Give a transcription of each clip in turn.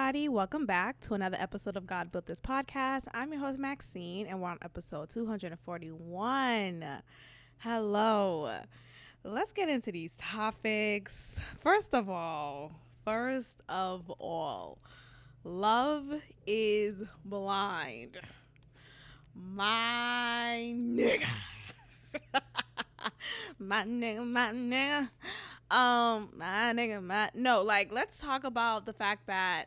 everybody. Welcome back to another episode of God Built This Podcast. I'm your host, Maxine, and we're on episode 241. Hello. Let's get into these topics. First of all, love is blind. My nigga. my nigga. Let's talk about the fact that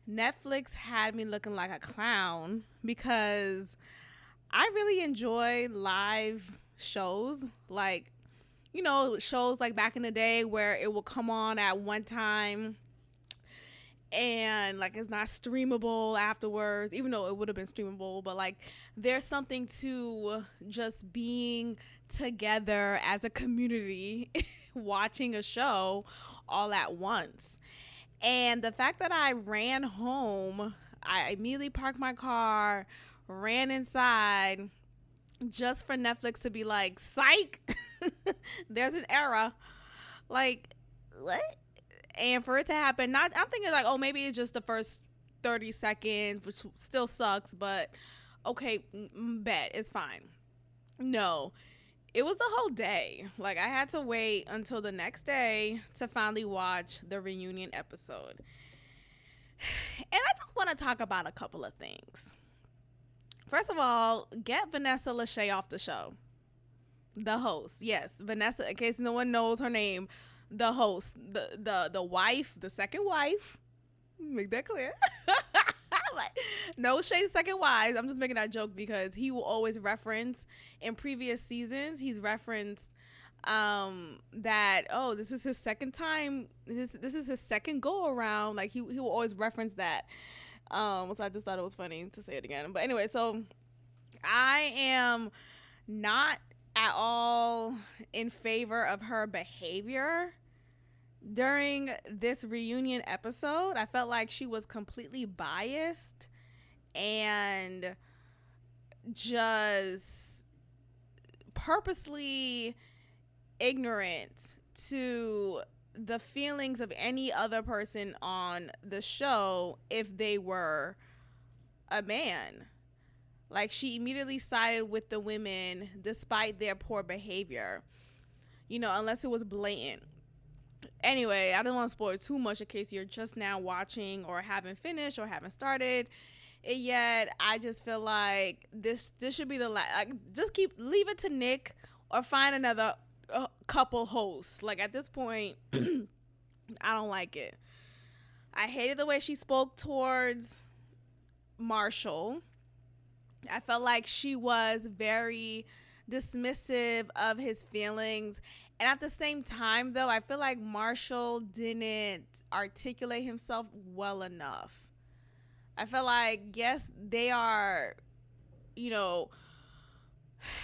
Netflix had me looking like a clown because I really enjoy live shows, shows like back in the day where it will come on at one time and it's not streamable afterwards, even though it would have been streamable, but there's something to just being together as a community watching a show all at once. And the fact that I ran home, I immediately parked my car, ran inside just for Netflix to be like, psych, there's an error. What? And for it to happen, I'm thinking maybe it's just the first 30 seconds, which still sucks, but okay, bet, it's fine. No, it was the whole day. I had to wait until the next day to finally watch the reunion episode. And I just want to talk about a couple of things. First of all, get Vanessa Lachey off the show. The host. Yes, Vanessa, in case no one knows her name, the host, the wife, the second wife. Make that clear. No shade second wives. I'm just making that joke because he will always reference in previous seasons. He's referenced that this is his second time. This is his second go around. He will always reference that. So I just thought it was funny to say it again. But anyway, so I am not at all in favor of her behavior during this reunion episode. I felt like she was completely biased and just purposely ignorant to the feelings of any other person on the show if they were a man. She immediately sided with the women despite their poor behavior, unless it was blatant. Anyway, I don't want to spoil too much in case you're just now watching or haven't finished or haven't started it yet. I just feel like this should be the last. Leave it to Nick or find another couple hosts. At this point, I don't like it. I hated the way she spoke towards Marshall. I felt like she was very dismissive of his feelings. And at the same time, though, I feel like Marshall didn't articulate himself well enough. I feel like, yes, they are,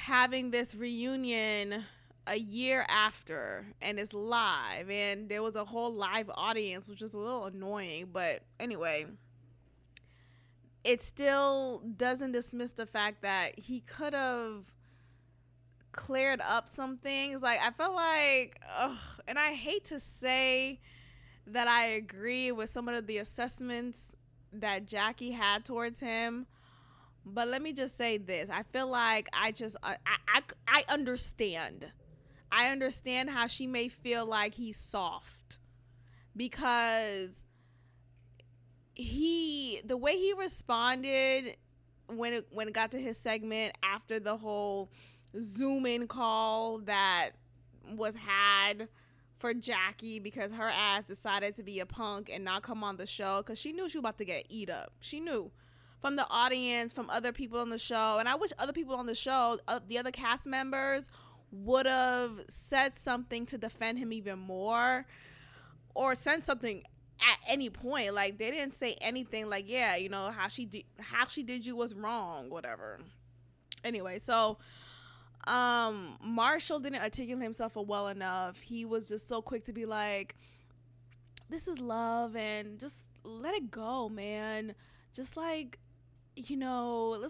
having this reunion a year after, and it's live, and there was a whole live audience, which was a little annoying. But anyway, it still doesn't dismiss the fact that he could have cleared up some things. I felt like, and I hate to say that I agree with some of the assessments that Jackie had towards him, but let me just say this. I feel like I understand. I understand how she may feel like he's soft because the way he responded when it got to his segment after the whole Zoom in call that was had for Jackie because her ass decided to be a punk and not come on the show because she knew she was about to get eat up. She knew from the audience, from other people on the show. And I wish other people on the show, the other cast members, would have said something to defend him even more or said something at any point. They didn't say anything how she did you was wrong, whatever. Anyway, so Marshall didn't articulate himself well enough. He was just so quick to be like, this is love and just let it go, man. Just let's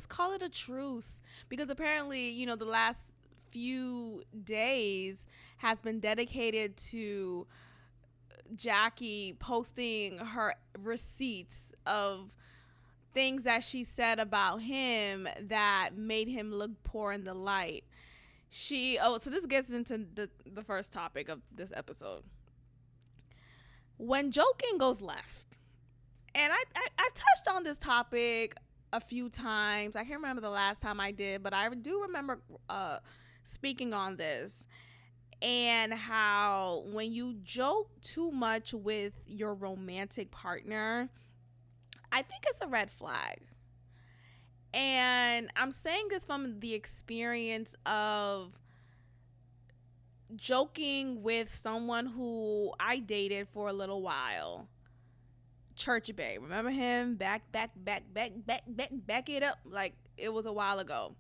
call it a truce. Because apparently, the last few days has been dedicated to Jackie posting her receipts of things that she said about him that made him look poor in the light. So this gets into the first topic of this episode. When joking goes left, and I touched on this topic a few times. I can't remember the last time I did, but I do remember speaking on this, and how when you joke too much with your romantic partner, I think it's a red flag. And I'm saying this from the experience of joking with someone who I dated for a little while. Church Bay. Remember him? Back it up. Like, it was a while ago.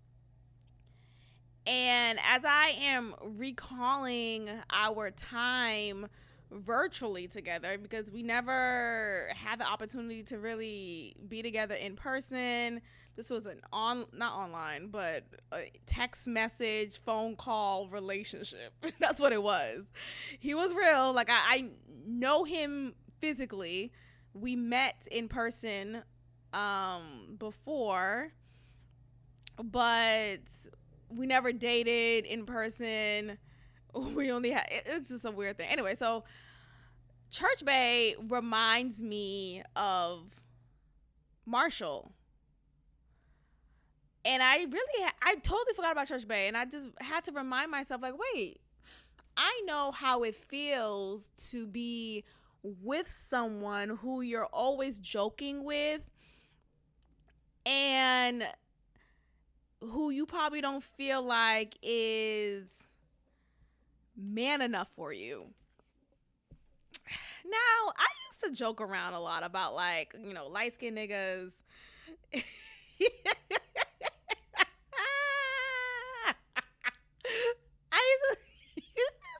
And as I am recalling our time virtually together, because we never had the opportunity to really be together in person. This was not online, but a text message, phone call relationship. That's what it was. He was real. Like, I know him physically. We met in person before, but we never dated in person. We only had, it's just a weird thing. Anyway, so Church Bay reminds me of Marshall. And I totally forgot about Church Bay. And I just had to remind myself, like, wait, I know how it feels to be with someone who you're always joking with and who you probably don't feel like is man enough for you. Now, I used to joke around a lot about, like, you know, light-skinned niggas. It's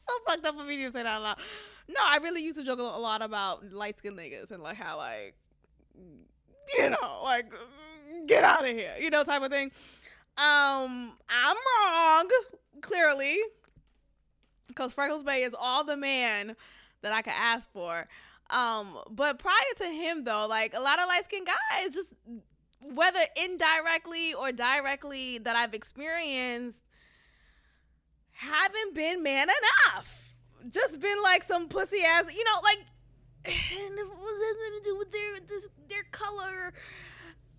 so fucked up for me to say that out loud. No, I really used to joke a lot about light-skinned niggas and, like, how, like, you know, like, get out of here, you know, type of thing. I'm wrong, clearly, because Freckles Bay is all the man that I could ask for. But prior to him, though, like, a lot of light-skinned guys, just whether indirectly or directly that I've experienced, haven't been man enough. Just been like some pussy ass, you know, like, and it was nothing to do with their color.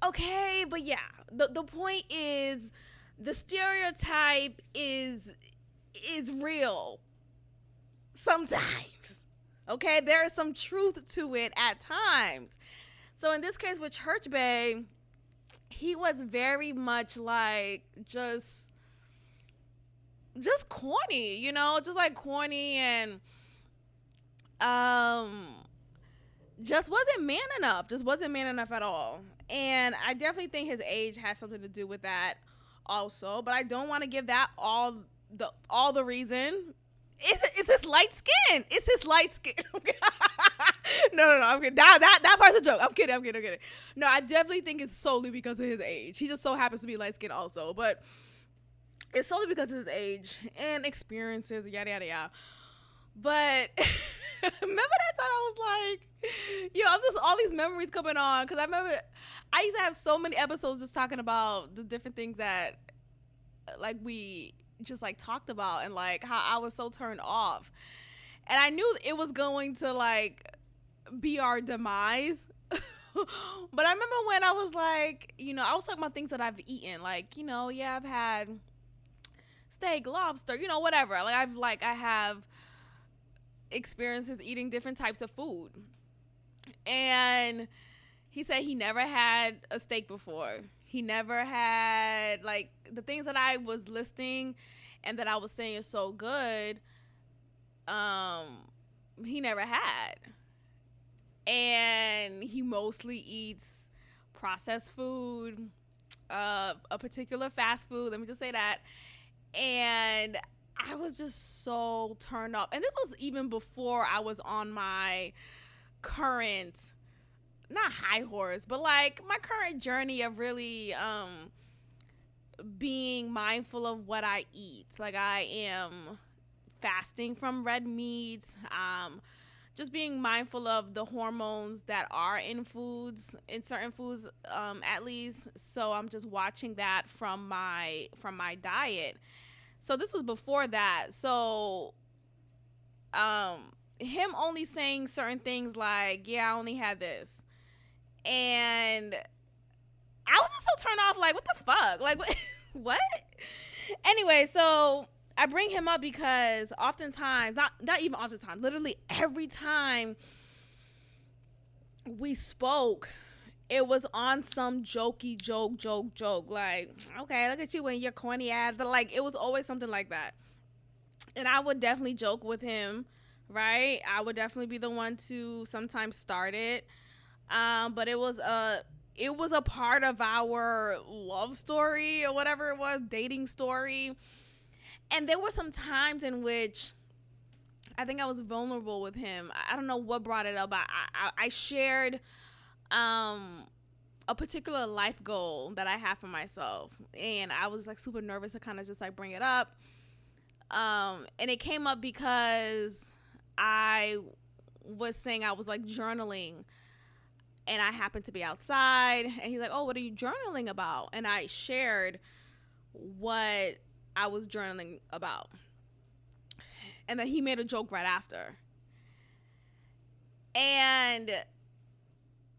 Okay, but yeah, the point is, the stereotype is real sometimes. Okay, there is some truth to it at times. So in this case with Church Bay, he was very much like just corny, you know, just like corny, and just wasn't man enough at all. And I definitely think his age has something to do with that also, but I don't want to give that all the reason. It's his light skin. It's his light skin. No, I'm kidding. That part's a joke. I'm kidding. No, I definitely think it's solely because of his age. He just so happens to be light skinned also, but it's solely because of his age and experiences, yada yada yada. But remember that time I was like, yo, I'm just all these memories coming on, because I remember I used to have so many episodes just talking about the different things that, like, we just like talked about, and like how I was so turned off, and I knew it was going to like be our demise. But I remember when I was like, you know, I was talking about things that I've eaten, like, you know, yeah, I've had steak, lobster, you know, whatever. Like I have experiences eating different types of food, and he said he never had a steak before. He never had, like, the things that I was listing and that I was saying is so good, he never had. And he mostly eats processed food, a particular fast food, let me just say that. And I was just so turned off. And this was even before I was on my current, not high horse, but like my current journey of really being mindful of what I eat. Like, I am fasting from red meat. just being mindful of the hormones that are in foods, in certain foods, at least. So I'm just watching that from my diet. So this was before that. So him only saying certain things like, yeah, I only had this. And I was just so turned off, like, what the fuck? Like, what? Anyway, so I bring him up because oftentimes, not even oftentimes, literally every time we spoke, it was on some jokey joke. Like, okay, look at you and your corny ass. But like, it was always something like that. And I would definitely joke with him, right? I would definitely be the one to sometimes start it. But it was a part of our love story or whatever it was, dating story. And there were some times in which I think I was vulnerable with him. I don't know what brought it up. I shared a particular life goal that I have for myself, and I was like super nervous to kind of just like bring it up. And it came up because I was saying I was like journaling, and I happened to be outside, and he's like, "Oh, what are you journaling about?" And I shared what I was journaling about, and then he made a joke right after. And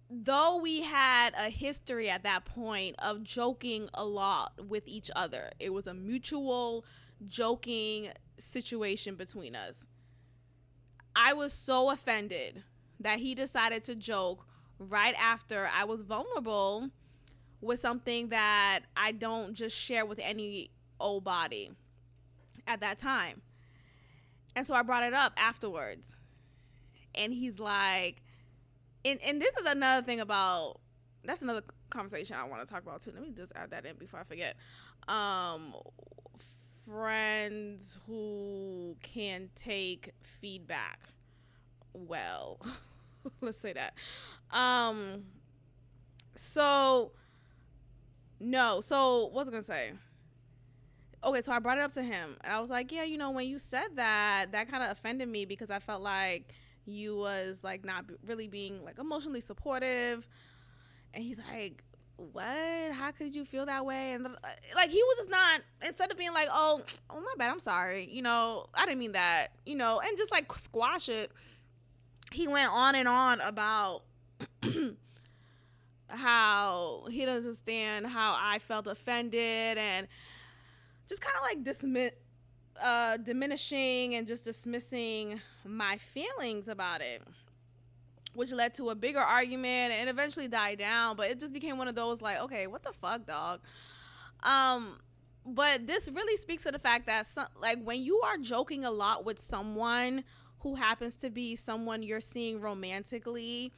though we had a history at that point of joking a lot with each other, it was a mutual joking situation between us. I was so offended that he decided to joke right after I was vulnerable with something that I don't just share with any old body at that time. And so I brought it up afterwards. And he's like, and this is another thing about, that's another conversation I want to talk about too. Let me just add that in before I forget. Friends who can take feedback well. Let's say that. So what was I gonna say? Okay, so I brought it up to him, and I was like, yeah, when you said that kind of offended me, because I felt like you was like not really being like emotionally supportive. And he's like, what? How could you feel that way? And like, he was just not, instead of being like, oh my bad, I'm sorry, I didn't mean that, and just like squash it, he went on and on about how he doesn't understand how I felt offended, and just kind of like diminishing and just dismissing my feelings about it, which led to a bigger argument and eventually died down. But it just became one of those like, okay, what the fuck, dog? But this really speaks to the fact that like when you are joking a lot with someone who happens to be someone you're seeing romantically,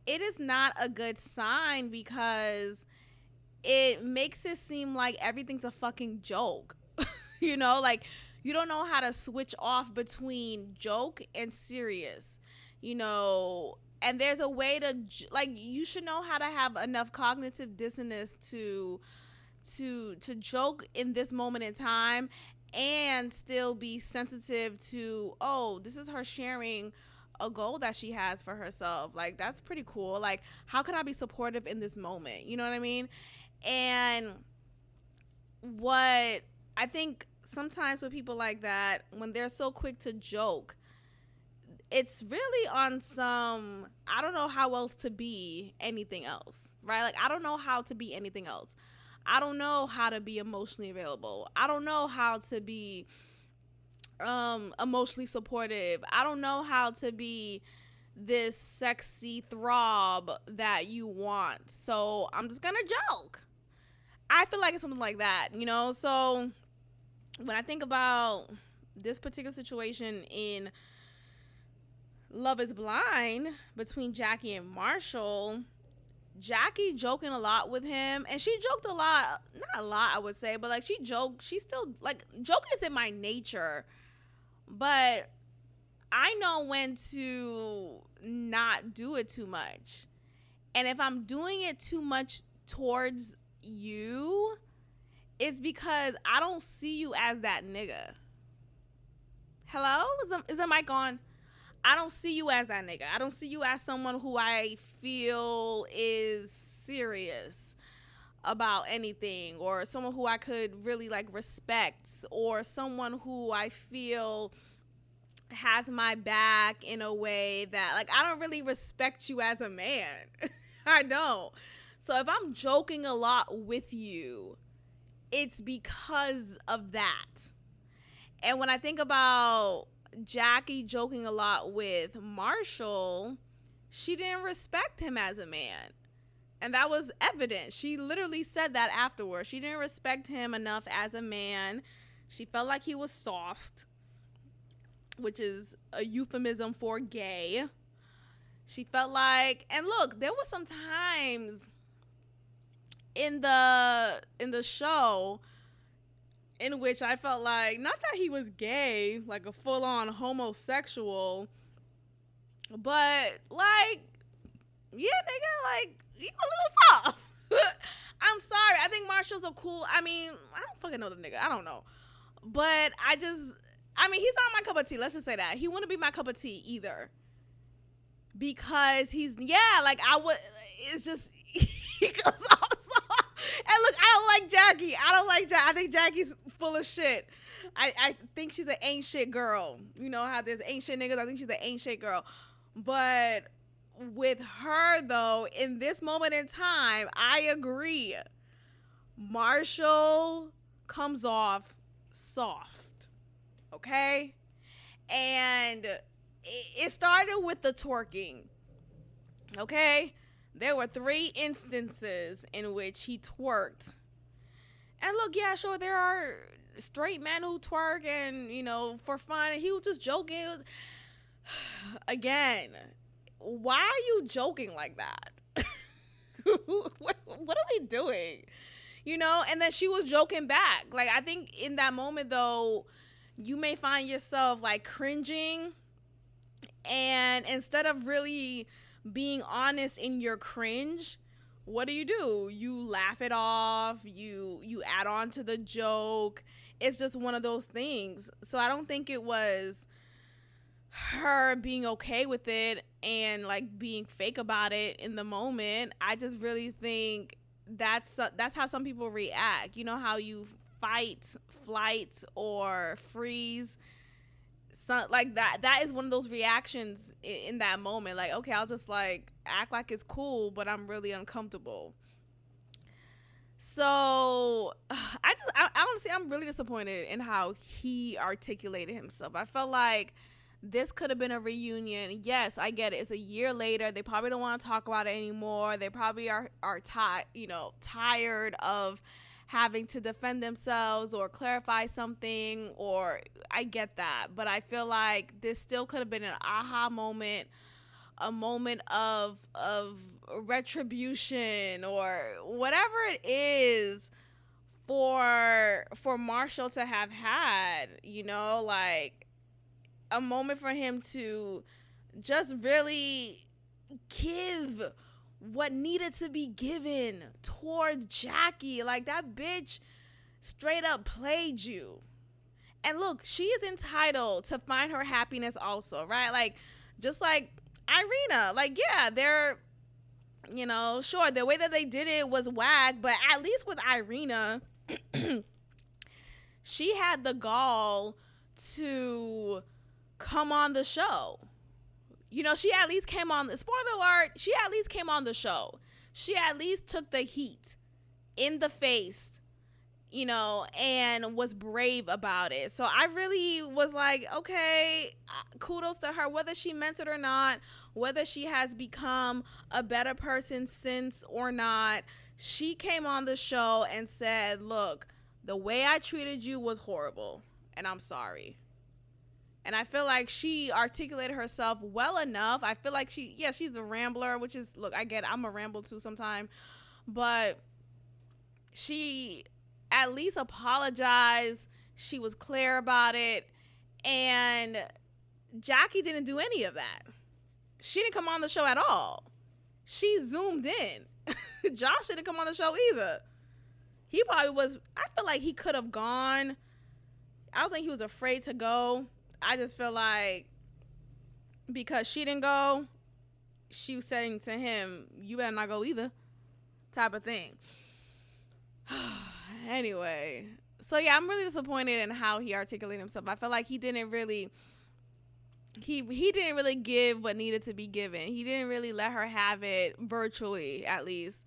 it is not a good sign, because it makes it seem like everything's a fucking joke. Like, you don't know how to switch off between joke and serious, and there's a way to, like, you should know how to have enough cognitive dissonance to joke in this moment in time and still be sensitive to, oh, this is her sharing a goal that she has for herself. Like, that's pretty cool. Like, how can I be supportive in this moment? You know what I mean? And what I think sometimes with people like that, when they're so quick to joke, it's really on some, I don't know how else to be anything else, right? Like, I don't know how to be anything else. I don't know how to be emotionally available. I don't know how to be emotionally supportive. I don't know how to be this sexy throb that you want. So I'm just gonna joke. I feel like it's something like that, So when I think about this particular situation in Love is Blind between Jackie and Marshall, Jackie joking a lot with him, and she joked a lot, not a lot I would say, but like she still, like, joking is in my nature, but I know when to not do it too much. And if I'm doing it too much towards you, it's because I don't see you as that nigga. Hello? Is the mic on? I don't see you as that nigga. I don't see you as someone who I feel is serious about anything, or someone who I could really like respect, or someone who I feel has my back in a way that, like, I don't really respect you as a man. I don't. So if I'm joking a lot with you, it's because of that. And when I think about Jackie joking a lot with Marshall, she didn't respect him as a man. And that was evident. She literally said that afterwards. She didn't respect him enough as a man. She felt like he was soft, which is a euphemism for gay. She felt like, and look, there was some times in the show in which I felt like, not that he was gay, like a full-on homosexual, but like, yeah, nigga, like, you a little soft. I'm sorry. I think Marshall's a cool, I mean, I don't fucking know the nigga. I don't know. But he's not my cup of tea. Let's just say that. He wouldn't be my cup of tea either. Because it's just, he goes off soft. And look, I don't like Jackie. I think Jackie's full of shit. I think she's an ain't shit girl. You know how there's ain't shit niggas? I think she's an ain't shit girl. But with her, though, in this moment in time, I agree. Marshall comes off soft. Okay? And it started with the twerking. Okay? There were 3 instances in which he twerked. And look, yeah, sure, there are straight men who twerk and, you know, for fun. And he was just joking. Again, why are you joking like that? what are we doing? You know? And then she was joking back. Like, I think in that moment, though, you may find yourself, like, cringing. And instead of really being honest in your cringe, what do? You laugh it off. You add on to the joke. It's just one of those things. So I don't think it was her being okay with it and like being fake about it in the moment. I just really think that's how some people react. You know how you fight, flight, or freeze. So, like that is one of those reactions in that moment. Like, okay, I'll just like act like it's cool, but I'm really uncomfortable. So honestly, I'm really disappointed in how he articulated himself. I felt like this could have been a reunion. Yes, I get it. It's a year later. They probably don't want to talk about it anymore. They probably are tired of having to defend themselves or clarify something, or I get that. But I feel like this still could have been an aha moment, a moment of retribution, or whatever it is for Marshall to have had, you know, like a moment for him to just really give what needed to be given towards Jackie. Like, that bitch straight up played you. And look, she is entitled to find her happiness also, right? Like, just like Irina, like, yeah, they're, you know, sure, the way that they did it was whack, but at least with Irina, she had the gall to come on the show. You know, she at least came on the, spoiler alert, she at least came on the show. She at least took the heat in the face, you know, and was brave about it. So I really was like, okay, kudos to her, whether she meant it or not, whether she has become a better person since or not. She came on the show and said, look, the way I treated you was horrible, and I'm sorry. And I feel like she articulated herself well enough. I feel like she's a rambler, which is, look, I get it, I'm a ramble too sometimes. But she at least apologized. She was clear about it. And Jackie didn't do any of that. She didn't come on the show at all. She zoomed in. Josh didn't come on the show either. He probably was, I feel like he could have gone. I don't think he was afraid to go. I just feel like because she didn't go, she was saying to him, you better not go either, type of thing. Anyway, so yeah, I'm really disappointed in how he articulated himself. I feel like he didn't really give what needed to be given. He didn't really let her have it, virtually at least,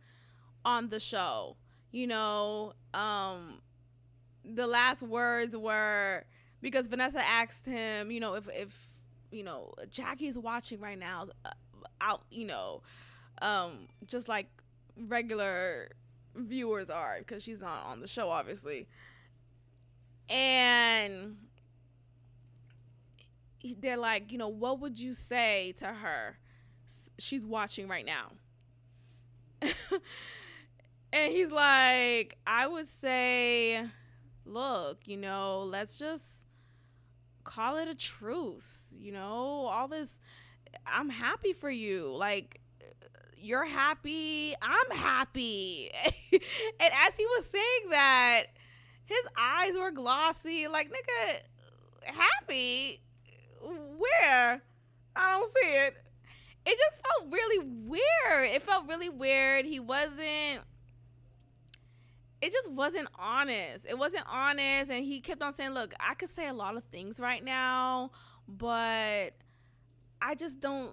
on the show. You know, the last words were, because Vanessa asked him, you know, if you know, Jackie's watching right now, out, you know, just like regular viewers are, because she's not on the show, obviously. And they're like, you know, what would you say to her? She's watching right now. And he's like, I would say, look, you know, let's just call it a truce. You know, all this, I'm happy for you. Like, you're happy, I'm happy. And as he was saying that, his eyes were glossy. Like, nigga, happy? Where? I don't see it. It just felt really weird. It felt really weird. It just wasn't honest. It wasn't honest. And he kept on saying, look, I could say a lot of things right now, but I just don't,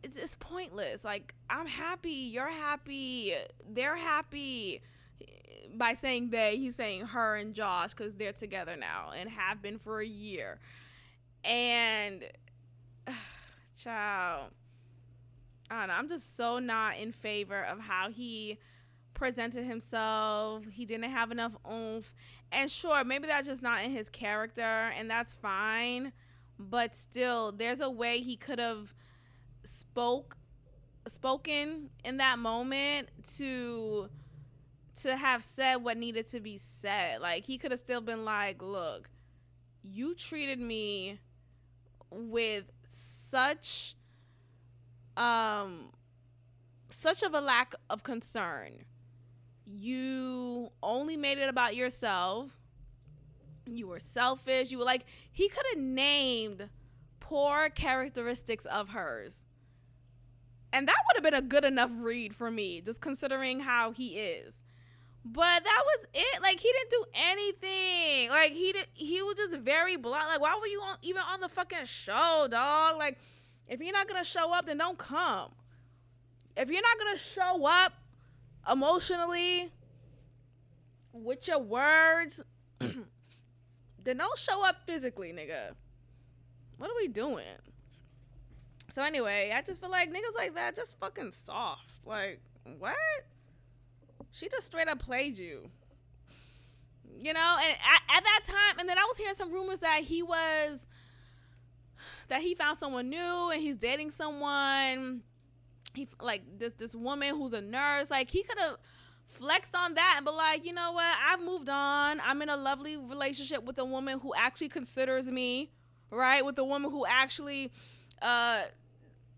it's pointless. Like, I'm happy, you're happy, they're happy. By saying they, he's saying her and Josh, because they're together now and have been for a year. And child, I don't know, I'm just so not in favor of how he presented himself. He didn't have enough oomph. And sure, maybe that's just not in his character, and that's fine. But still, there's a way he could have spoken in that moment to have said what needed to be said. Like, he could have still been like, look, you treated me with such of a lack of concern. You only made it about yourself. You were selfish. You were like, he could have named poor characteristics of hers. And that would have been a good enough read for me, just considering how he is. But that was it. Like, he didn't do anything. Like, he was just very blunt. Like, why were you even on the fucking show, dog? Like, if you're not gonna show up, then don't come. If you're not gonna show up emotionally with your words, then don't show up physically, nigga. What are we doing? So anyway, I just feel like niggas like that just fucking soft. Like, what? She just straight up played you. You know, and at that time, and then I was hearing some rumors that he found someone new and he's dating someone. He, like, this woman who's a nurse. Like, he could have flexed on that and be like, you know what? I've moved on. I'm in a lovely relationship with a woman who actually considers me, right? With a woman who actually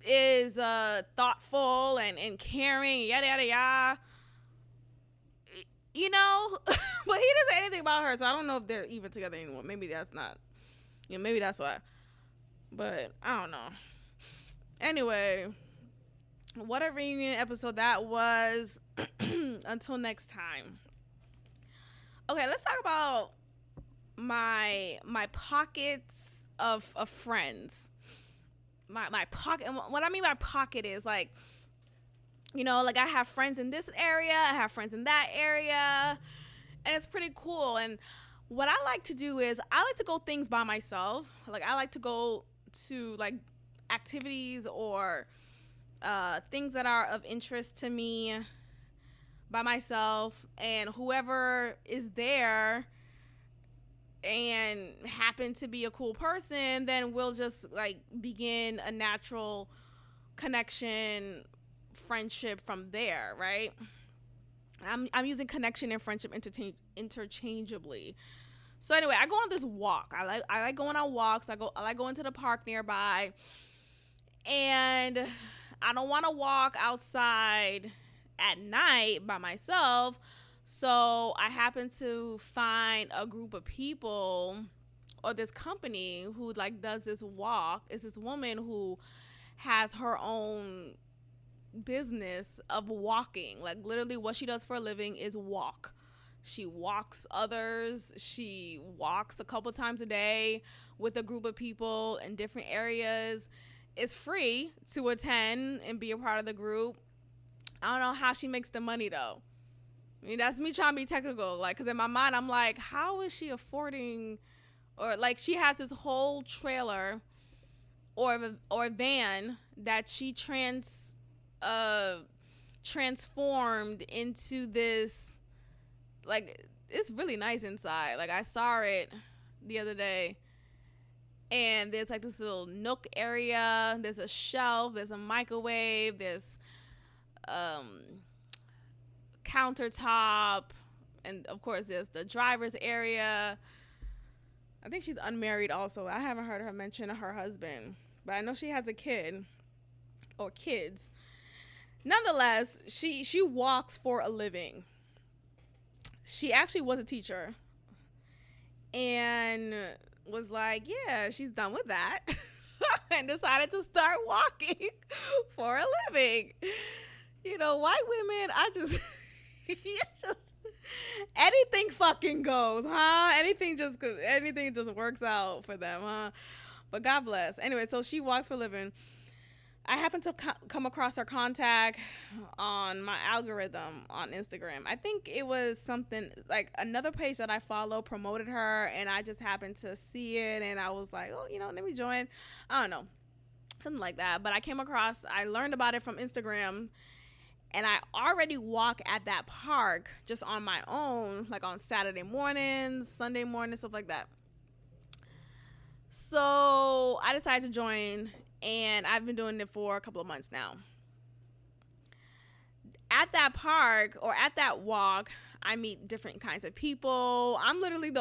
is thoughtful and caring, yada, yada, yada. You know? But he didn't say anything about her, so I don't know if they're even together anymore. Maybe that's not. Yeah, maybe that's why. But I don't know. Anyway, what a reunion episode that was. Until next time. Okay, let's talk about my pockets of friends. My pocket. And what I mean by pocket is, like, you know, like, I have friends in this area, I have friends in that area, and it's pretty cool. And what I like to do is I like to go things by myself. Like, I like to go to, like, activities or things that are of interest to me by myself, and whoever is there and happen to be a cool person, then we'll just, like, begin a natural connection, friendship from there, right? I'm using connection and friendship interchangeably. So anyway, I go on this walk. I like going on walks. I like going to the park nearby, and I don't want to walk outside at night by myself. So I happen to find a group of people or this company who like does this walk. It's this woman who has her own business of walking. Like literally what she does for a living is walk. She walks others. She walks a couple times a day with a group of people in different areas. It's free to attend and be a part of the group. I don't know how she makes the money though. I mean, that's me trying to be technical. Like, because in my mind, I'm like, how is she affording, or like she has this whole trailer or van that she transformed into this, like, it's really nice inside. Like, I saw it the other day, and there's like this little nook area. There's a shelf. There's a microwave. There's countertop, and of course there's the driver's area. I think she's unmarried also. I haven't heard her mention her husband, but I know she has a kid or kids. Nonetheless, she walks for a living. She actually was a teacher and was like, yeah, she's done with that and decided to start walking for a living. You know, white women, just anything fucking goes, huh? Anything just works out for them, huh? But God bless. Anyway, so she walks for a living. I happened to come across her contact on my algorithm on Instagram. I think it was something like another page that I follow promoted her, and I just happened to see it, and I was like, oh, let me join. I don't know, something like that. But I learned about it from Instagram, and I already walk at that park just on my own, like on Saturday mornings, Sunday mornings, stuff like that. So I decided to join, and I've been doing it for a couple of months now. At that park or at that walk, I meet different kinds of people. I'm literally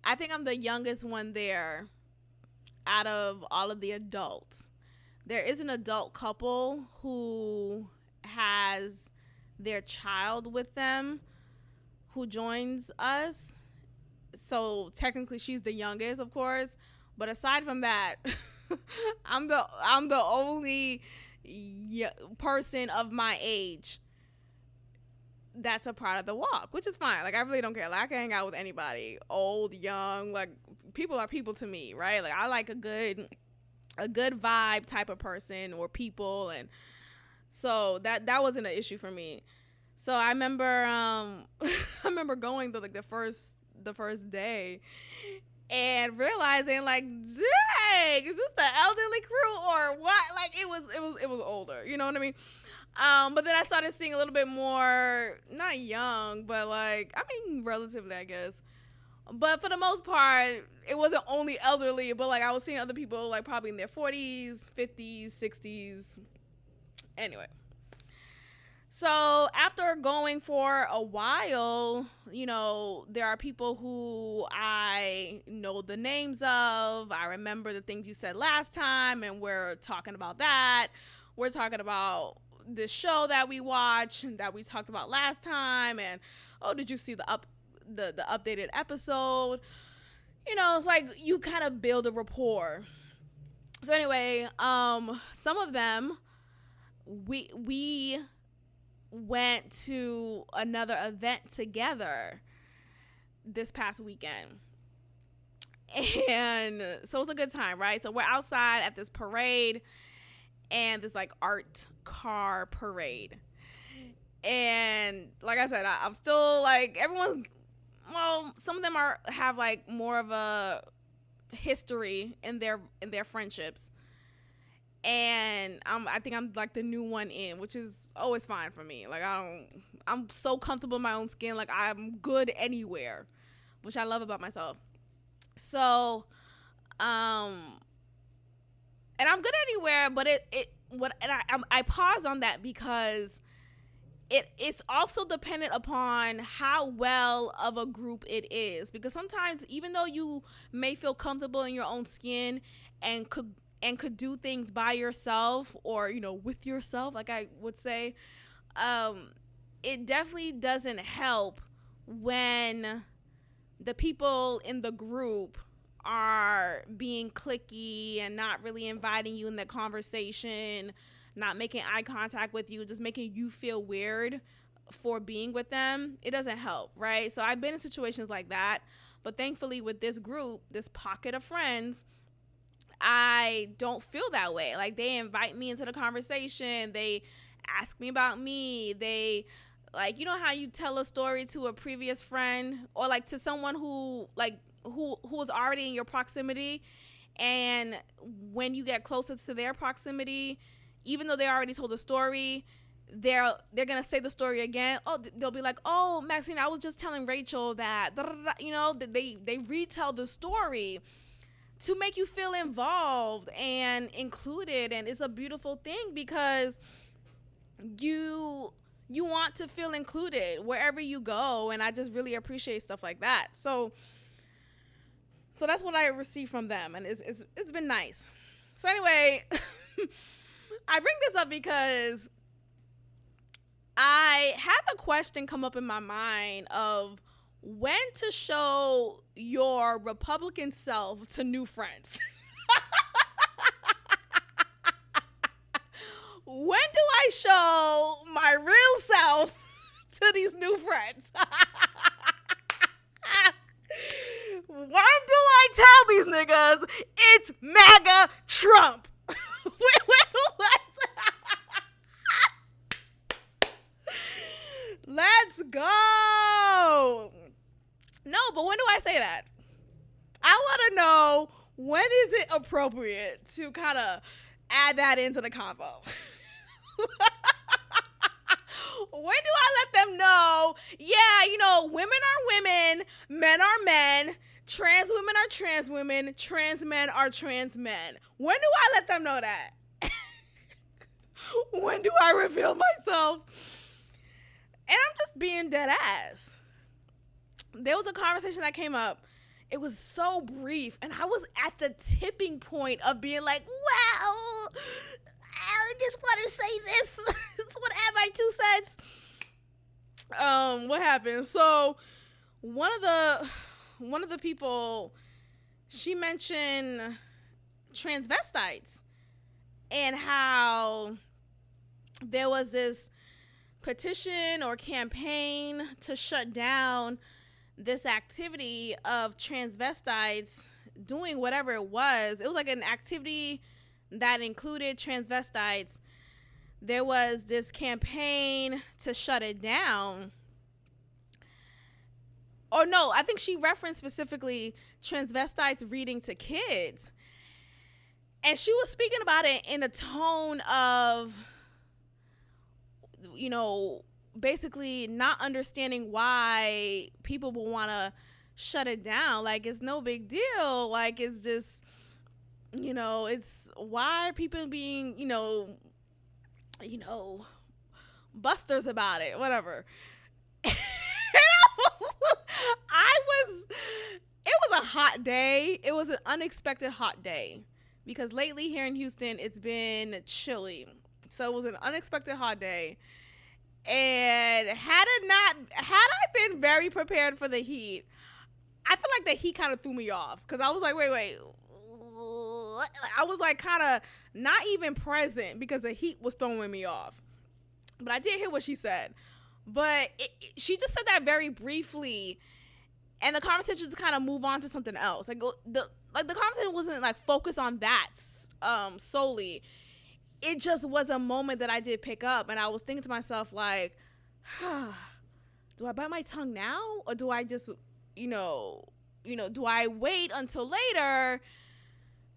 I think I'm the youngest one there out of all of the adults. There is an adult couple who has their child with them who joins us. So technically she's the youngest, of course. But aside from that, I'm the only person of my age that's a part of the walk, which is fine. Like, I really don't care. Like, I can hang out with anybody, old, young. Like, people are people to me, right? Like, I like a good vibe type of person or people, and so that wasn't an issue for me. So I remember I remember going to like the first day and realizing like, dang, is this the elderly crew or what? Like, it was older, you know what I mean? But then I started seeing a little bit more, not young, but like, I mean, relatively, I guess. But for the most part, it wasn't only elderly, but like I was seeing other people like probably in their 40s, 50s, 60s. Anyway. So after going for a while, there are people who I know the names of. I remember the things you said last time, and we're talking about that. We're talking about this show that we watched that we talked about last time, and did you see the updated episode? It's like you kind of build a rapport. So anyway, some of them we went to another event together this past weekend. And so it was a good time, right? So we're outside at this parade, and this like art car parade. And like I said, I'm still like, some of them have like more of a history in their friendships. And I think I'm like the new one in, which is always fine for me. Like, I'm so comfortable in my own skin. Like, I'm good anywhere, which I love about myself. So, and I'm good anywhere, but I pause on that because it's also dependent upon how well of a group it is. Because sometimes, even though you may feel comfortable in your own skin and could do things by yourself or, with yourself, like I would say, it definitely doesn't help when the people in the group are being cliquey and not really inviting you in the conversation, not making eye contact with you, just making you feel weird for being with them, it doesn't help, right? So I've been in situations like that, but thankfully with this group, this pocket of friends, I don't feel that way. Like, they invite me into the conversation, they ask me about me, they, like, you know how you tell a story to a previous friend, or like to someone who was already in your proximity, and when you get closer to their proximity, even though they already told the story, they're gonna say the story again. Oh, they'll be like, oh, Maxine, I was just telling Rachel that, you know, they retell the story to make you feel involved and included. And it's a beautiful thing, because you want to feel included wherever you go, and I just really appreciate stuff like that. So that's what I received from them, and it's been nice. So anyway, I bring this up because I had the question come up in my mind of when to show your Republican self to new friends. When do I show my real self to these new friends? When do I tell these niggas it's MAGA Trump? When do I Let's go. No, but when do I say that? I want to know, when is it appropriate to kind of add that into the convo? When do I let them know, yeah, you know, women are women, men are men, trans women are trans women, trans men are trans men? When do I let them know that? When do I reveal myself? And I'm just being dead ass. There was a conversation that came up. It was so brief, and I was at the tipping point of being like, well, I just want to say this. Just want to add my 2 cents. What happened? So one of the people, she mentioned transvestites and how there was this petition or campaign to shut down this activity of transvestites doing whatever it was. It was like an activity that included transvestites. There was this campaign to shut it down. Or no, I think she referenced specifically transvestites reading to kids. And she was speaking about it in a tone of, you know, basically not understanding why people will want to shut it down. Like, it's no big deal. Like, it's just, you know, it's why are people being, you know, busters about it, whatever. It was a hot day. It was an unexpected hot day, because lately here in Houston, it's been chilly. So it was an unexpected hot day. And had I been very prepared for the heat, I feel like the heat kind of threw me off, because I was like, wait. I was like kind of not even present because the heat was throwing me off. But I did hear what she said. But she just said that very briefly, and the conversation just kind of moved on to something else. Like the conversation wasn't like focused on that solely. It just was a moment that I did pick up, and I was thinking to myself, like, do I bite my tongue now, or do I just, do I wait until later,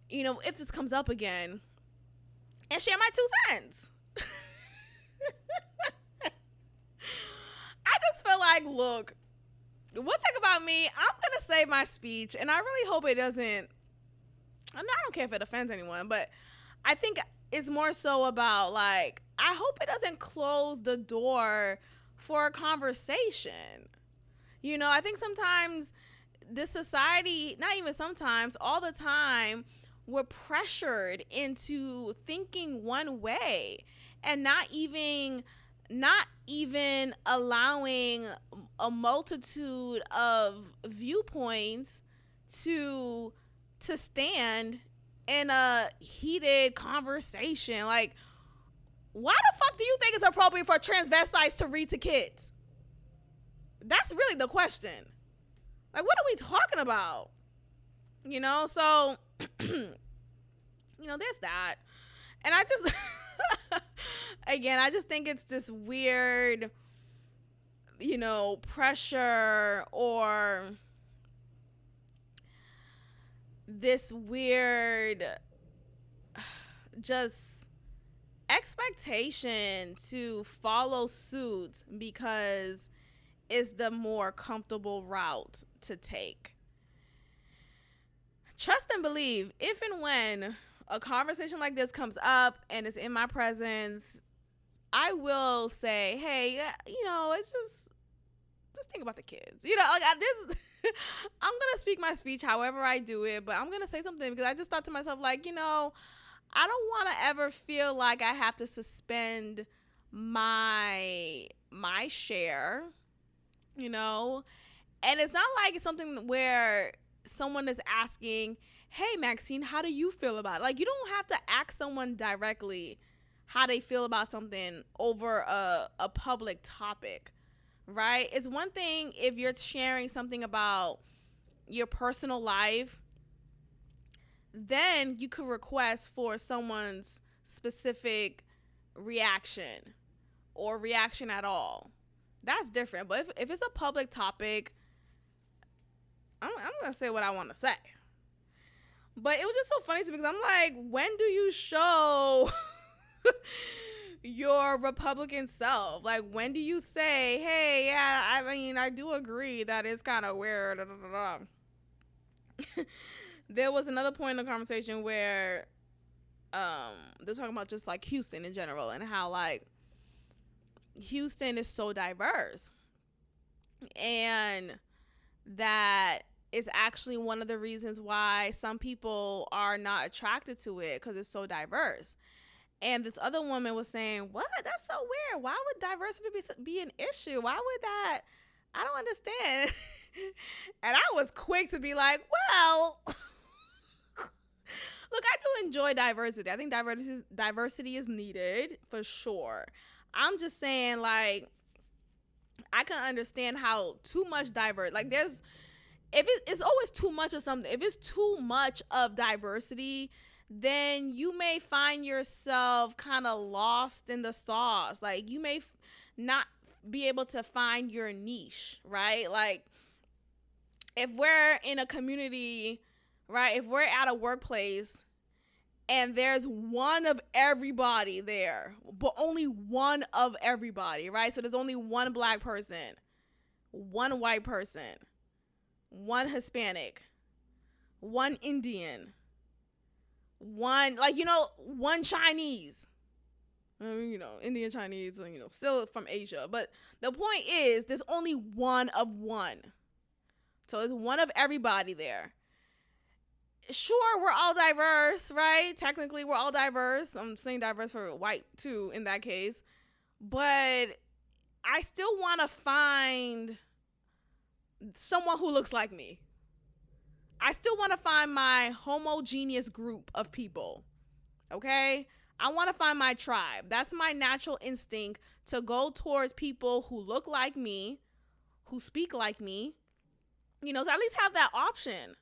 if this comes up again, and share my 2 cents? I just feel like, look, one thing about me, I'm going to save my speech, and I really hope it doesn't, I don't care if it offends anyone, but I think it's more so about, like, I hope it doesn't close the door for a conversation. I think sometimes this society, not even sometimes, all the time, we're pressured into thinking one way and not even not even allowing a multitude of viewpoints to stand in a heated conversation. Like, why the fuck do you think it's appropriate for transvestites to read to kids? That's really the question. Like, what are we talking about? So there's that. And I just again, I just think it's this weird pressure, or this weird just expectation to follow suit because it's the more comfortable route to take. Trust and believe, if and when a conversation like this comes up and it's in my presence, I will say, hey, it's just think about the kids. This I'm going to speak my speech however I do it, but I'm going to say something because I just thought to myself, like, I don't want to ever feel like I have to suspend my share, and it's not like it's something where someone is asking, hey, Maxine, how do you feel about it? Like, you don't have to ask someone directly how they feel about something over a public topic, right? It's one thing if you're sharing something about your personal life, then you could request for someone's specific reaction or reaction at all. That's different. But if it's a public topic, I'm going to say what I want to say. But it was just so funny to me because I'm like, when do you show your Republican self? Like, when do you say, hey, yeah, I do agree that it's kind of weird. There was another point in the conversation where they're talking about just like Houston in general and how like Houston is so diverse, and that is actually one of the reasons why some people are not attracted to it, because it's so diverse. And this other woman was saying, what? That's so weird. Why would diversity be an issue? Why would that? I don't understand. And I was quick to be like, well, look, I do enjoy diversity. I think diversity is needed for sure. I'm just saying, like, I can understand how too much it's always too much of something. If it's too much of diversity, then you may find yourself kind of lost in the sauce. Like, you may not be able to find your niche, right? Like, if we're in a community, right? If we're at a workplace and there's one of everybody there, but only one of everybody, right? So there's only one black person, one white person, one Hispanic, one Indian, one Chinese. Indian, Chinese, still from Asia. But the point is, there's only one of one. So it's one of everybody there. Sure, we're all diverse, right? Technically, we're all diverse. I'm saying diverse for white, too, in that case. But I still want to find someone who looks like me. I still want to find my homogeneous group of people, okay? I want to find my tribe. That's my natural instinct, to go towards people who look like me, who speak like me, so at least have that option.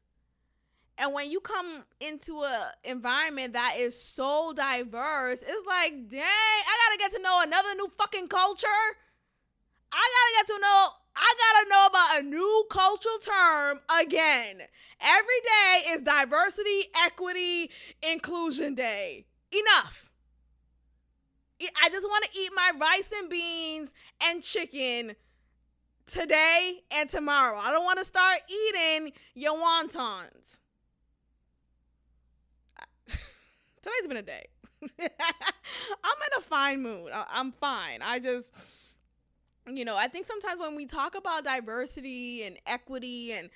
And when you come into an environment that is so diverse, it's like, dang, I got to get to know another new fucking culture. I gotta know about a new cultural term again. Every day is diversity, equity, inclusion day. Enough. I just want to eat my rice and beans and chicken today and tomorrow. I don't want to start eating your wontons. Today's been a day. I'm in a fine mood. I'm fine. I just... I think sometimes when we talk about diversity and equity and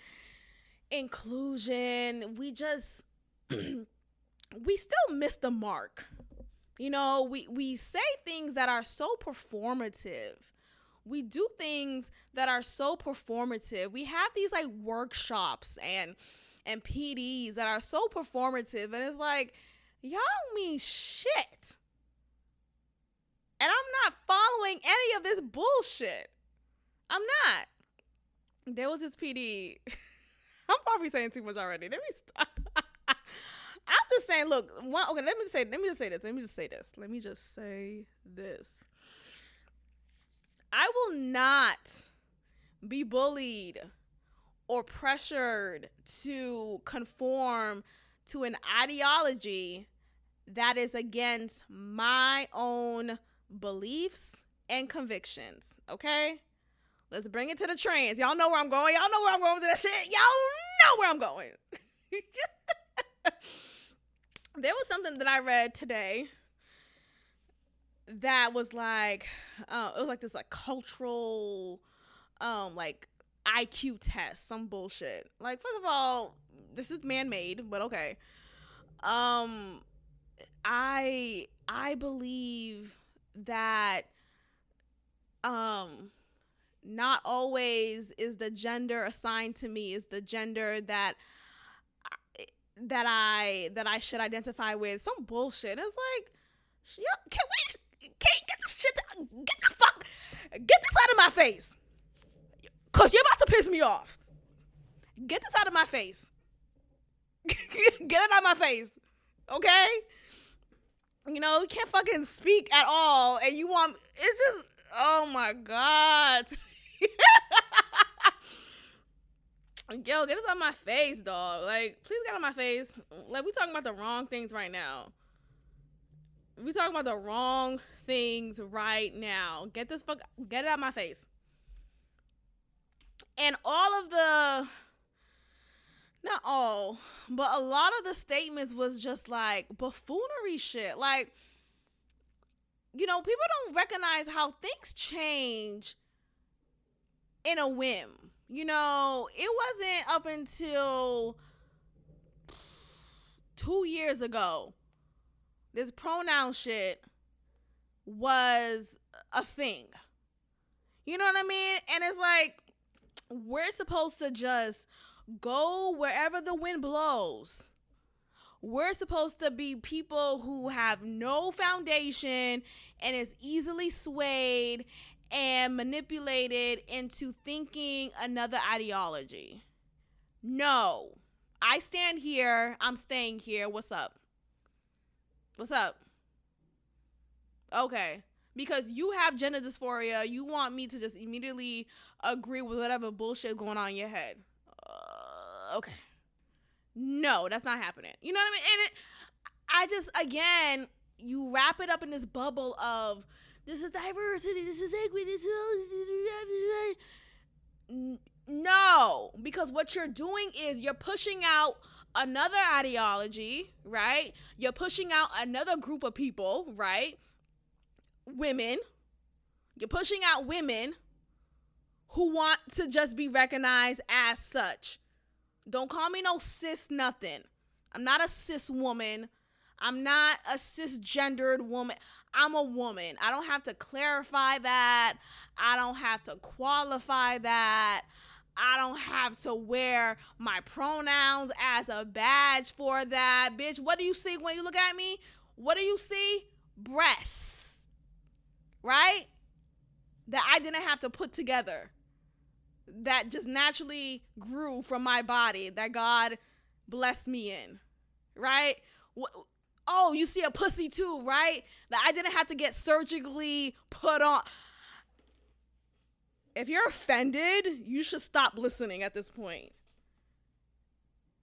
inclusion, we still miss the mark. We say things that are so performative. We do things that are so performative. We have these like workshops and PDs that are so performative, and it's like, y'all don't mean shit. And I'm not following any of this bullshit. I'm not. There was this PD. I'm probably saying too much already. Let me stop. I'm just saying, look, okay, let me just say this. I will not be bullied or pressured to conform to an ideology that is against my own beliefs and convictions, okay? Let's bring it to the trans. Y'all know where I'm going. Y'all know where I'm going with that shit. Y'all know where I'm going. There was something that I read today that was like, it was like this like cultural, like IQ test, some bullshit. Like, first of all, this is man-made, but okay. I believe that, not always is the gender assigned to me is the gender that I should identify with. Some bullshit. It's like, can you get this shit, get this out of my face, cause you're about to piss me off. Get this out of my face. Get it out of my face, okay? You can't fucking speak at all, and you want, it's just, oh my God. Yo, get this out of my face, dog. Like, please get out of my face. Like, we talking about the wrong things right now. We talking about the wrong things right now. Get it out of my face. And all of the, not all, but a lot of the statements was just like buffoonery shit. Like, people don't recognize how things change in a whim. It wasn't up until 2 years ago this pronoun shit was a thing. You know what I mean? And it's like, we're supposed to just go wherever the wind blows. We're supposed to be people who have no foundation and is easily swayed and manipulated into thinking another ideology. No. I stand here. I'm staying here. What's up? Okay. Because you have gender dysphoria. You want me to just immediately agree with whatever bullshit going on in your head. Okay. No, that's not happening. You know what I mean? And I just, again, you wrap it up in this bubble of, this is diversity, this is equity, this is... No, because what you're doing is you're pushing out another ideology, right? You're pushing out another group of people, right? Women. You're pushing out women who want to just be recognized as such. Don't call me no cis nothing. I'm not a cis woman. I'm not a cisgendered woman. I'm a woman. I don't have to clarify that. I don't have to qualify that. I don't have to wear my pronouns as a badge for that. Bitch, what do you see when you look at me? What do you see? Breasts. Right? That I didn't have to put together. That just naturally grew from my body. That God blessed me in. Right? Oh, you see a pussy too, right? That I didn't have to get surgically put on. If you're offended, you should stop listening at this point.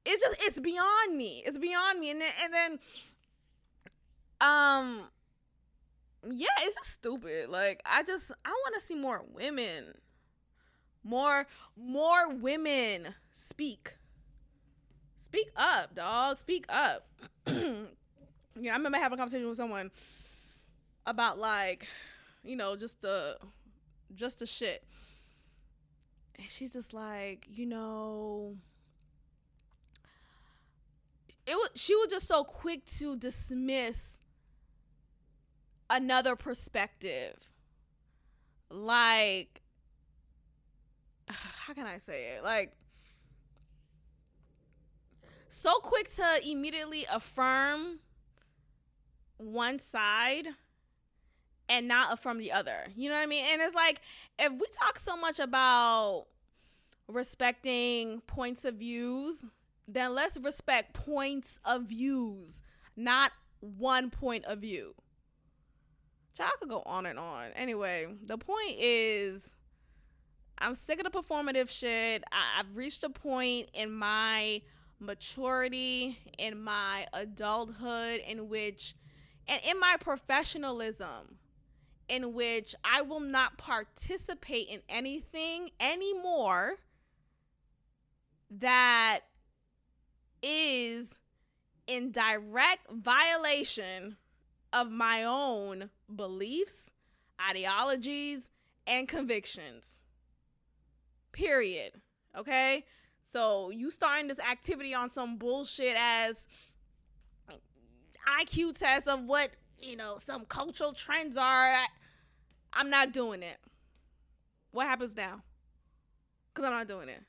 It's beyond me. It's beyond me. And then, yeah, it's just stupid. Like, I want to see more women. More women speak. Speak up, dog. Speak up. I remember having a conversation with someone about, like, just the shit. And she's just like, she was just so quick to dismiss another perspective. Like, how can I say it? Like, so quick to immediately affirm one side and not affirm the other. You know what I mean? And it's like, if we talk so much about respecting points of views, then let's respect points of views, not one point of view. I could go on and on. Anyway, the point is, I'm sick of the performative shit. I've reached a point in my maturity, in my adulthood, in which, and in my professionalism, in which I will not participate in anything anymore that is in direct violation of my own beliefs, ideologies, and convictions. Period. Okay? So you starting this activity on some bullshit as IQ test of what, some cultural trends are. I'm not doing it. What happens now? Because I'm not doing it.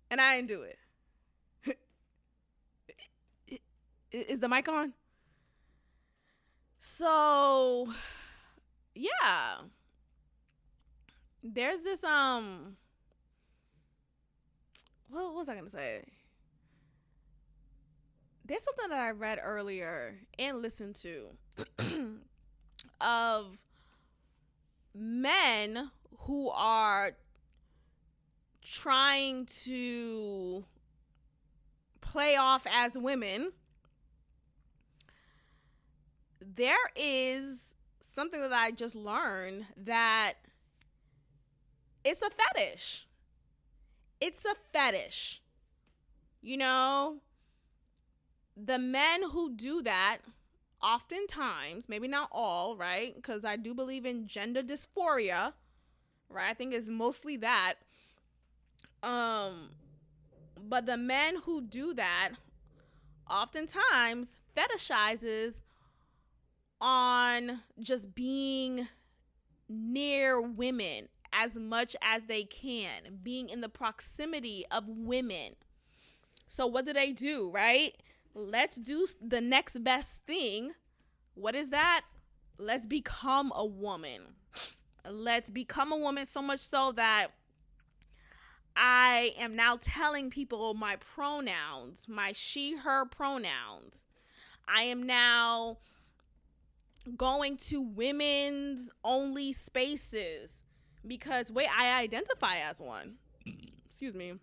And I didn't do it. Is the mic on? So, yeah. There's this, what was I going to say? There's something that I read earlier and listened to of men who are trying to play off as women. There is something that I just learned that it's a fetish. It's a fetish. The men who do that, oftentimes, maybe not all, right? Because I do believe in gender dysphoria, right? I think it's mostly that. But the men who do that, oftentimes fetishizes on just being near women as much as they can, being in the proximity of women. So what do, right? Let's do the next best thing. What is that? Let's become a woman. Let's become a woman, so much so that I am now telling people my pronouns, my she, her pronouns. I am now going to women's only spaces because, I identify as one. Excuse me.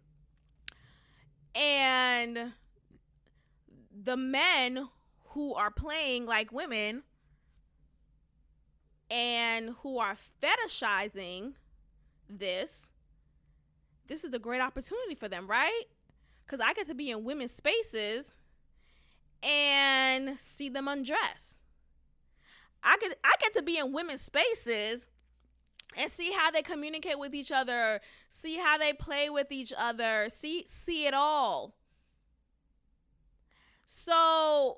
And the men who are playing like women and who are fetishizing this is a great opportunity for them, right? Because I get to be in women's spaces and see them undress. I get to be in women's spaces and see how they communicate with each other, see how they play with each other, see it all. So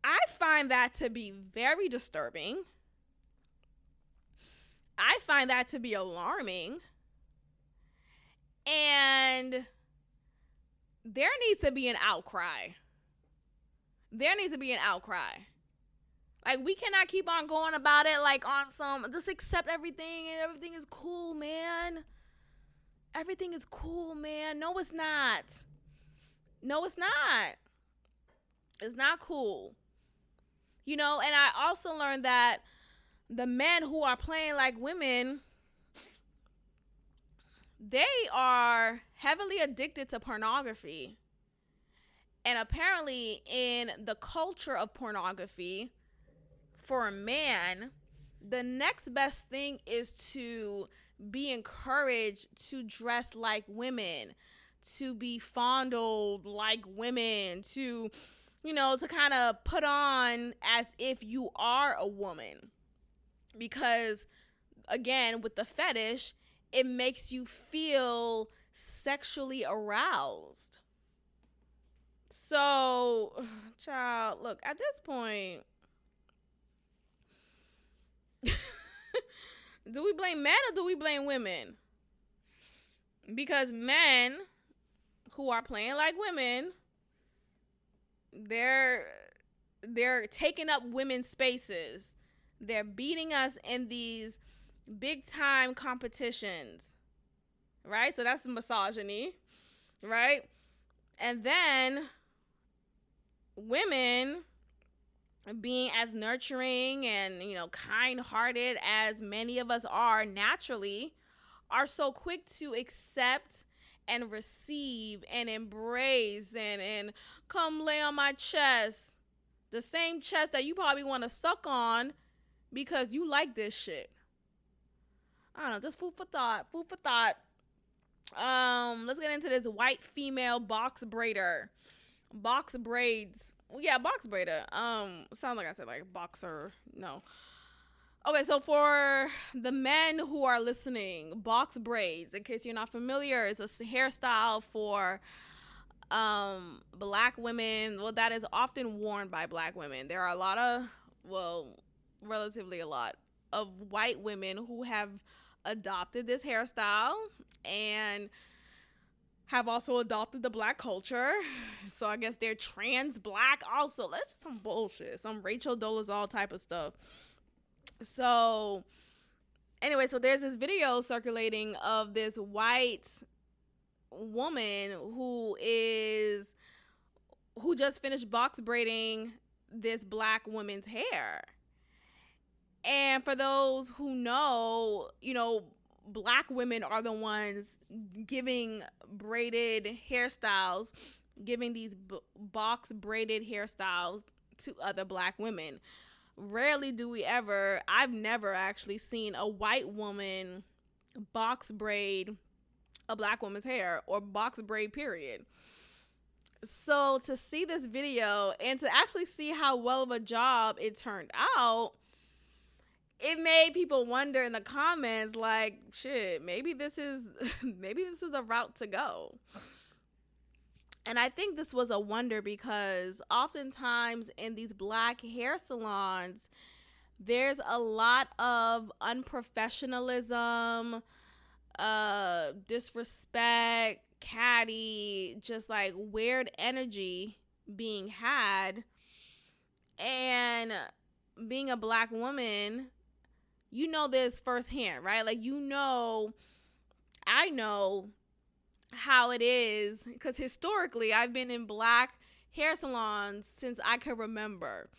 I find that to be very disturbing. I find that to be alarming. And there needs to be an outcry. Like, we cannot keep on going about it like on some, just accept everything and everything is cool, man. Everything is cool, man. No, it's not. It's not cool. And I also learned that the men who are playing like women, they are heavily addicted to pornography. And apparently in the culture of pornography, for a man, the next best thing is to be encouraged to dress like women, to be fondled like women, to kind of put on as if you are a woman. Because, again, with the fetish, it makes you feel sexually aroused. So, child, look, at this point, Do we blame men or do we blame women? Because men who are playing like women, they're taking up women's spaces. They're beating us in these big time competitions, right? So that's misogyny, right? And then women being as nurturing and, kind-hearted as many of us are naturally, are so quick to accept and receive and embrace and come lay on my chest, the same chest that you probably want to suck on because you like this shit. I don't know, just food for thought. Let's get into this white female box braider. Box braids. Yeah, box braider. Sounds like I said like boxer. No. Okay, so for the men who are listening, box braids, in case you're not familiar, is a hairstyle for black women. Well, that is often worn by black women. There are relatively a lot of white women who have adopted this hairstyle and have also adopted the black culture. So I guess they're trans black also. That's just some bullshit. Some Rachel Dolezal type of stuff. So anyway, so there's this video circulating of this white woman who just finished box braiding this black woman's hair. And for those who know, black women are the ones giving braided hairstyles, giving these box braided hairstyles to other black women. Rarely do we ever, I've never actually seen a white woman box braid a black woman's hair or box braid, period. So to see this video and to actually see how well of a job it turned out, it made people wonder in the comments, like, shit, maybe this is a route to go. And I think this was a wonder because oftentimes in these black hair salons, there's a lot of unprofessionalism, disrespect, catty, just like weird energy being had. And being a black woman, you know this firsthand, right? Like, I know how it is because historically I've been in black hair salons since I can remember.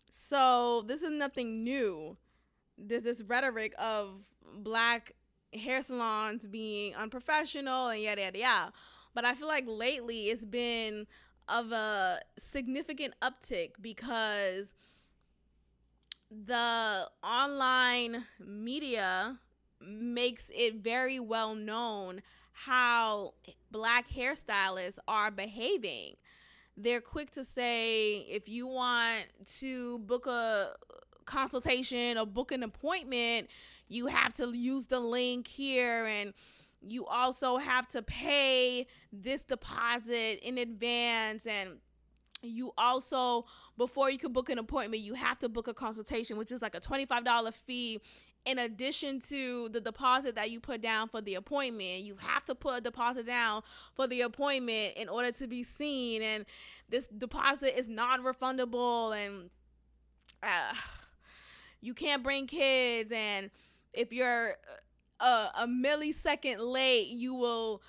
So this is nothing new. There's this rhetoric of black hair salons being unprofessional and yada, yada, yada. But I feel like lately it's been of a significant uptick because the online media makes it very well known how black hairstylists are behaving. They're quick to say, if you want to book a consultation or book an appointment, you have to use the link here, and you also have to pay this deposit in advance, and you also, before you can book an appointment, you have to book a consultation, which is like a $25 fee in addition to the deposit that you put down for the appointment. You have to put a deposit down for the appointment in order to be seen, and this deposit is non-refundable, and you can't bring kids, and if you're a millisecond late, you will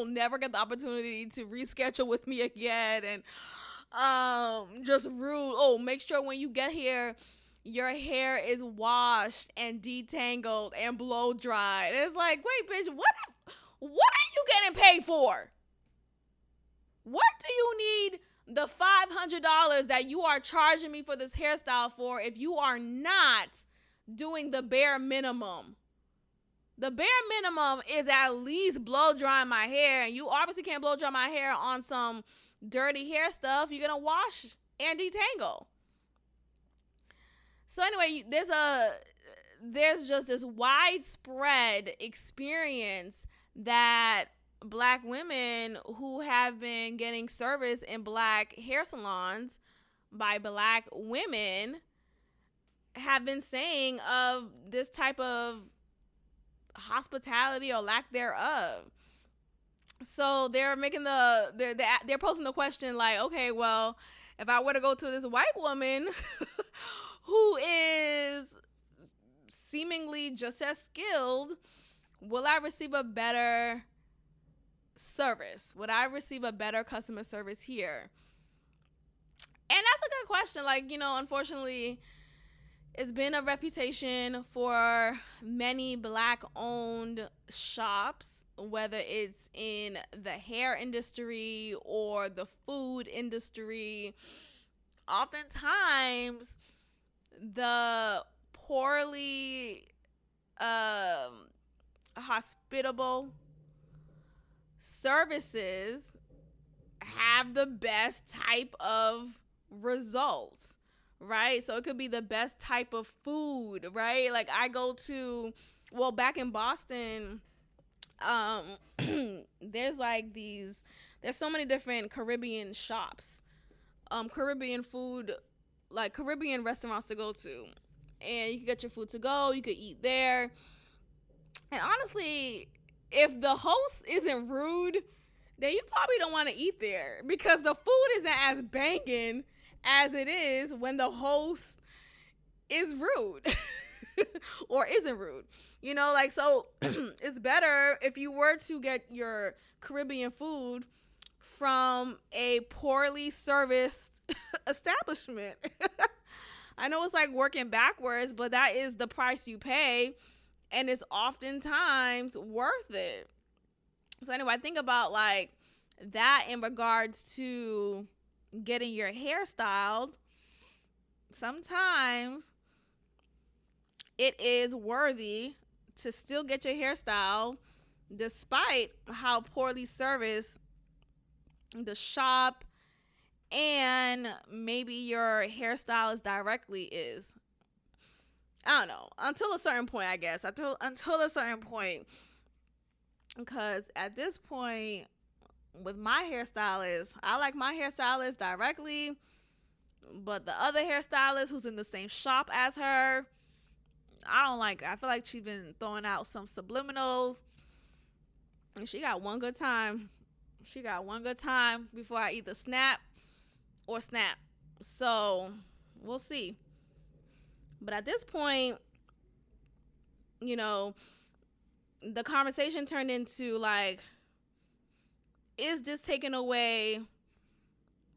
never get the opportunity to reschedule with me again. And just rude. Oh, make sure when you get here your hair is washed and detangled and blow dried. It's like, wait, bitch, what are you getting paid for? What do you need the $500 that you are charging me for this hairstyle for if you are not doing the bare minimum? The bare minimum is at least blow drying my hair, and you obviously can't blow dry my hair on some dirty hair stuff. You're gonna wash and detangle. So anyway, there's just this widespread experience that black women who have been getting service in black hair salons by black women have been saying of this type of hospitality or lack thereof. So they're making they're posing the question like, okay, well, if I were to go to this white woman who is seemingly just as skilled, will I receive a better service? Would I receive a better customer service here? And that's a good question. Like, unfortunately, it's been a reputation for many black owned shops, whether it's in the hair industry or the food industry. Oftentimes, the poorly hospitable services have the best type of results, right? So it could be the best type of food, right? Like I go to, well, back in Boston, there's so many different Caribbean shops, Caribbean food, like Caribbean restaurants to go to, and you can get your food to go, you could eat there. And honestly, if the host isn't rude, then you probably don't want to eat there, because the food isn't as banging as it is when the host is rude or isn't rude. So it's better if you were to get your Caribbean food from a poorly serviced establishment. I know it's like working backwards, but that is the price you pay, and it's oftentimes worth it. So anyway, I think about like that in regards to getting your hair styled. Sometimes it is worthy to still get your hair styled despite how poorly serviced the shop and maybe your hairstylist directly is. I don't know. Until a certain point, I guess. Until a certain point. Because at this point, with my hairstylist, I like my hairstylist directly. But the other hairstylist who's in the same shop as her, I don't like her. I feel like she's been throwing out some subliminals. And she got one good time. Before I either snap or snap. So, we'll see. But at this point, the conversation turned into like, is this taking away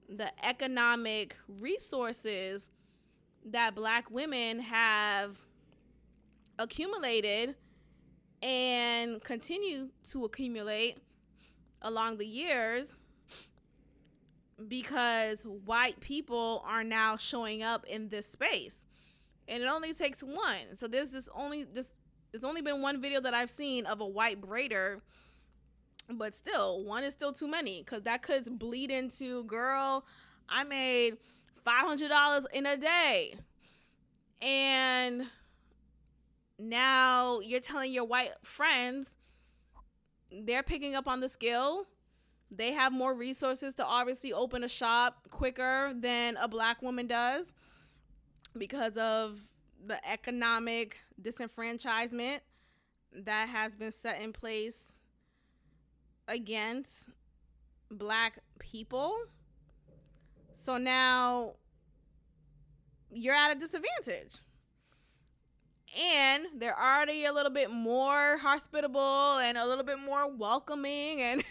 the economic resources that black women have accumulated and continue to accumulate along the years, because white people are now showing up in this space? And it only takes one. So there's only been one video that I've seen of a white braider, but still, one is still too many, because that could bleed into, girl, I made $500 in a day. And now you're telling your white friends they're picking up on the skill. They have more resources to obviously open a shop quicker than a black woman does because of the economic disenfranchisement that has been set in place against black people. So now you're at a disadvantage. And they're already a little bit more hospitable and a little bit more welcoming. And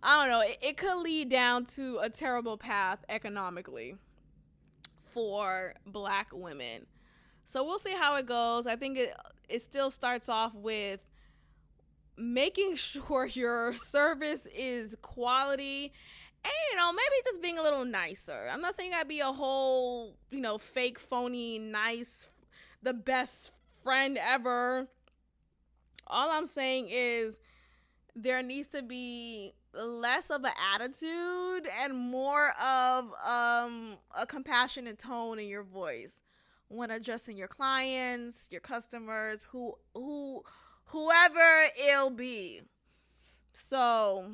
I don't know, it could lead down to a terrible path economically for black women. So we'll see how it goes. I think it still starts off with making sure your service is quality and, maybe just being a little nicer. I'm not saying you gotta be a whole, fake, phony, nice, the best friend ever. All I'm saying is there needs to be less of an attitude and more of a compassionate tone in your voice when addressing your clients, your customers, whoever it'll be. So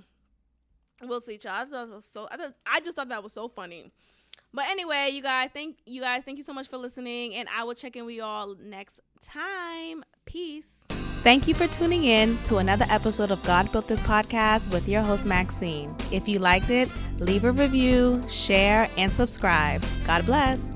we'll see, y'all. I just thought that was so funny. But anyway, thank you so much for listening, and I will check in with you all next time. Peace. Thank you for tuning in to another episode of God Built This Podcast with your host, Maxine. If you liked it, leave a review, share, and subscribe. God bless.